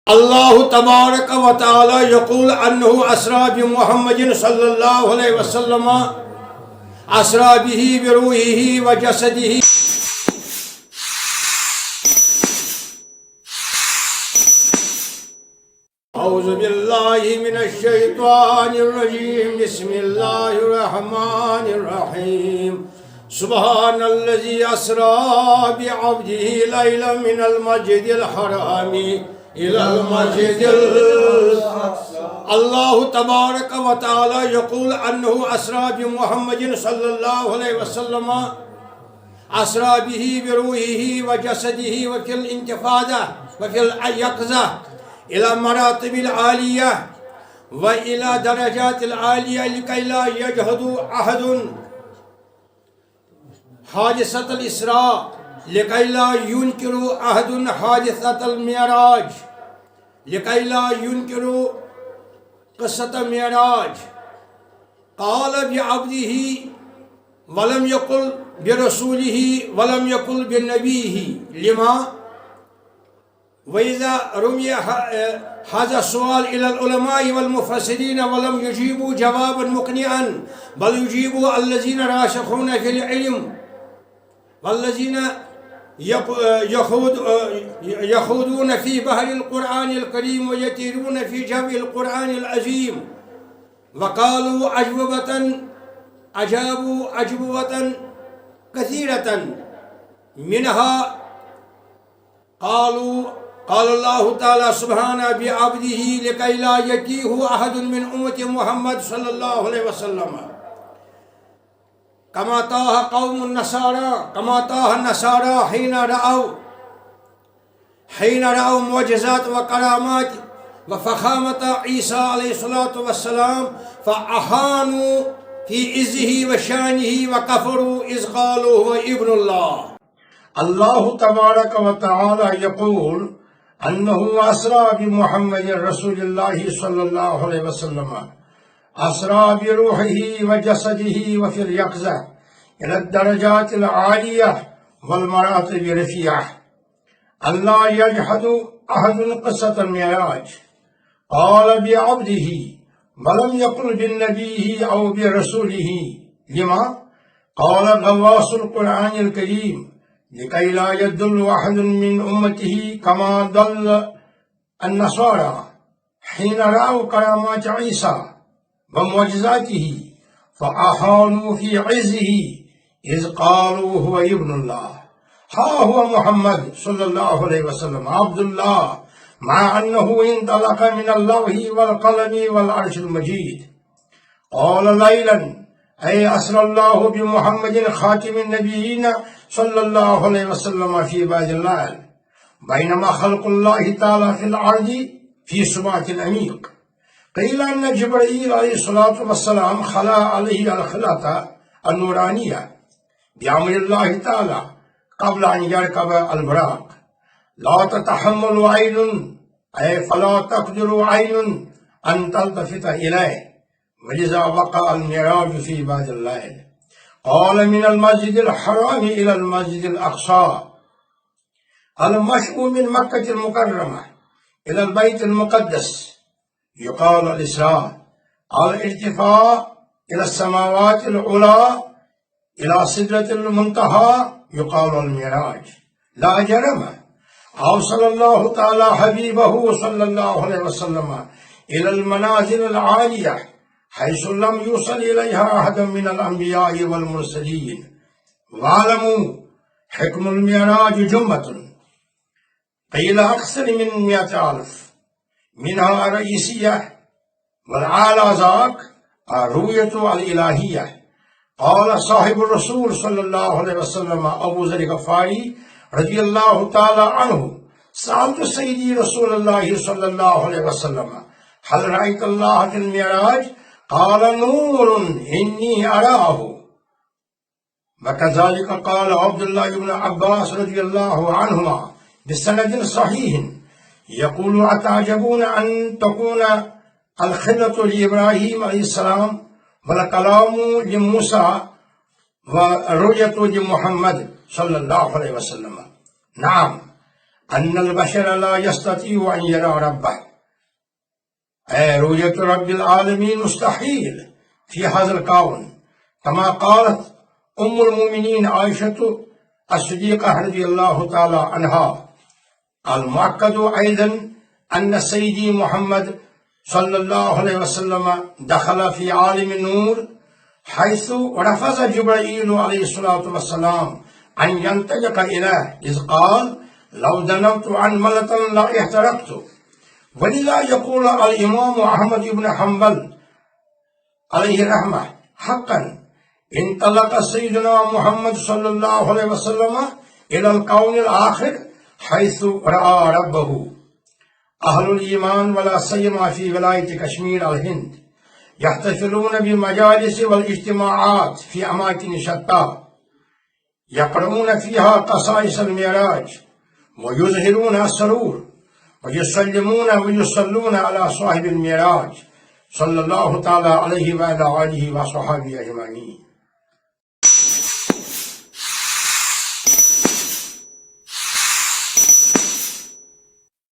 अल्लाह तबारक व तआला यक़ूल अन्नहु अस्रा बिमुहम्मदिन सल्लल्लाहु अलैहि वसल्लम अस्रा बिही बिरूहिही व जसदिही। औज़ु बिल्लाहि मिनश शैतानिर रजीम। बिस्मिल्लाहिर रहमानिर रहीम। सुब्हानल्लज़ी अस्रा बिअब्दिही लैलन मिनल मस्जिदिल हरामी इलल मस्जिदिल अक़सा। अल्लाह तबारक व तआला यक़ूल अन्नहु अस्रा बिमुहम्मदिन सल्लल्लाहु अलैहि वसल्लम अस्रा बिही बिरूहिही व जसदिही व फिल इंतिफादा व फिल यक़ज़ा इला मरातिबिल आलिया व इला दरजातिल आलिया लिकै ला यजहदु अहदुन हादिसतल इसरा लिकै ला युनकिरु अहदुन हादिसतल मिअराज लिकै ला युनकिरु क़िस्सत मिअराज। क़ाल बिअब्दिही वलम यक़ुल बिरसूलिही वलम यक़ुल बिनबीही लिमा वइज़ा रुमिया हाज़ा सुआल इलल उलमाई वल मुफ़स्सिरीन वलम युजीबू जवाबन मुक़निअन बल युजीबू अल्लज़ीना रासिख़ून फ़िल इल्म वल्लज़ीना यख़ूदून फ़ी बहरिल क़ुरआनिल करीम व यतीरून फ़ी जविल क़ुरआनिल अज़ीम। वक़ालू अजाबू अजवबतन कसीरतन मिनहा क़ालू क़ालल्लाहु तआला सुब्हाना बिअब्दिही लिकै ला यतीहु अहदुन मिन उम्मति मुहम्मद सल्लल्लाहु अलैहि वसल्लम कमा ताह कौमुन नसारा हिना रअव मुअजिज़ात व करामात व फ़ख़ामत ईसा अलैहिस्सलातु वस्सलाम फ़अहानू फ़ी इज़्ज़िही व शानिही व कफ़रू इज़ क़ालू हुव इब्नुल्लाह। अल्लाह तबारक व तआला यक़ूल अन्नहु अस्रा बिमुहम्मदिन रसूलिल्लाहि सल्लल्लाहु अलैहि वसल्लम अस्रा बिरूहिही व जसदिही व फिल यक़ज़ा इला दरजातिल आलिया वल मरातिबिर रफ़ीअह अल्ला यजहदु अहदुन क़िस्सतल मिअराज। क़ाल बिअब्दिही वलम यक़ुल बिनबीही औ बिरसूलिही लिमा क़ाल ग़व्वासुल क़ुरआनिल करीम लिकै ला यदुल्लु अहदुन मिन उम्मतिही कमा दल्ल अन्नसारा हिन रअव करामात ईसा व मुअजिज़ातिही फ़अहानू फ़ी इज़्ज़िही इज़ क़ालू हुव इब्नुल्लाह। हा हुवा मुहम्मद सल्लल्लाहु अलैहि वसल्लम अब्दुल्लाह मा अन्नहु इंतलक़ मिनल लौहि वल क़लमी वल अर्शिल मजीद। क़ाल लैलन ऐ अस्रल्लाहु बिमुहम्मदिन ख़ातिमिन नबिय्यीन सल्लल्लाहु अलैहि वसल्लम फ़ी बादिल लैल बैनमा ख़ल्क़ुल्लाहि तआला फ़िल अर्ज़ि फ़ी सुबातिल अमीक़। क़ील अन्न जिब्रील अलैहिस्सलातु वस्सलाम खला अलैहि अल खिलाता अन्नूरानिया बिअम्रिल्लाहि तआला क़ब्ल अन यरकब अल बुराक़ ला ततहम्मलु ऐनुन ऐ फला तक़दिरु ऐनुन अन तल्तफ़ित इलैहि वलिज़ा वक़अ अल मिअराज फ़ी बादिल लैल। क़ाल मिनल मस्जिदिल हरामी इलल मस्जिदिल अक़सा अल मश्ऊ मिन मक्कतिल मुकर्रमा इलल बैतिल मुक़द्दस युक़ाल अल इसरा अल इर्तिफ़ा इलस समावातिल उला इला सिदरतिल मुंतहा युक़ाल अल मिअराज। ला जरम अरसलल्लाहु तआला हबीबहु सल्लल्लाहु अलैहि वसल्लम इलल मनाज़िलिल आलिया हैसु लम युसल इलैहा अहदुम मिनल अंबिया'i वल मुरसलीन वअलमू हिक्मुल मिअराज जुम्मतुन क़ील अक्सर मिन मिअत अल्फ़ मिनहा रईसिय्या वल आला ज़ाक अर्रुयतु अल इलाहिय्या। क़ाल साहिबुर रसूल सल्लल्लाहु अलैहि वसल्लम अबू ज़र ग़फ़ारी रज़ियल्लाहु तआला अन्हु सअलतु सय्यदी रसूलल्लाहि सल्लल्लाहु अलैहि वसल्लम हल रअयतल्लाह फ़िल मिअराज क़ाल नूरुन इन्नी अराहु। वकज़ालिक क़ाल अब्दुल्लाह इब्न अब्बास रज़ियल्लाहु अन्हुमा बिसनदिन सहीहिन यक़ूलु अतअजबून अन तकून अल खिलतु लिइब्राहीम अलैहिस्सलाम वल कलामु लिमूसा व रुयतु लिमुहम्मद सल्लल्लाहु अलैहि वसल्लम। नाम अन्नल बशर ला यस्ततीउ अन यरा रब्बह रुयत रब्बिल आलमीन मुस्तहील फी हाज़िल कौन कमा क़ालत उम्मुल मोमिनीन आयशतु अस्सिद्दीक़ा रज़ियल्लाहु तआला अन्हा अल मुअक्कदु अयदन अन्न सय्यदी मुहम्मद सल्लल्लाहु अलैहि वसल्लम दखल फी आलिम नूर हैसु रफ़ज़ जिब्रील अलैहिस्सलातु वस्सलाम अन यंतलिक़ इलैहि इज़ क़ाल लौ दनवतु अन मलतन ला इहतरक़तु वलिल्ला यक़ूल अल इमाम अहमद इब्न हम्बल अलैहि रहमह हक़्क़न इंतलक़ सय्यदुना मुहम्मद सल्लल्लाहु अलैहि वसल्लम इलल कौनिल आखिर हैसु रआ रब्बहु अहलुल ईमान वला सय्यमा फी विलायत कश्मीर अल हिंद यहतफिलून बि मजालिस वल इज्तिमाआत फी अमाकिन शत्ता यक़रऊन फीहा क़साइस अल मिराज व युज़हिरून अस्सरूर व युसल्लिमून व युसल्लून अला साहिबिल मिराज सल्लल्लाहु तआला अलैहि व अला आलिहि व अस्हाबिही अजमईन।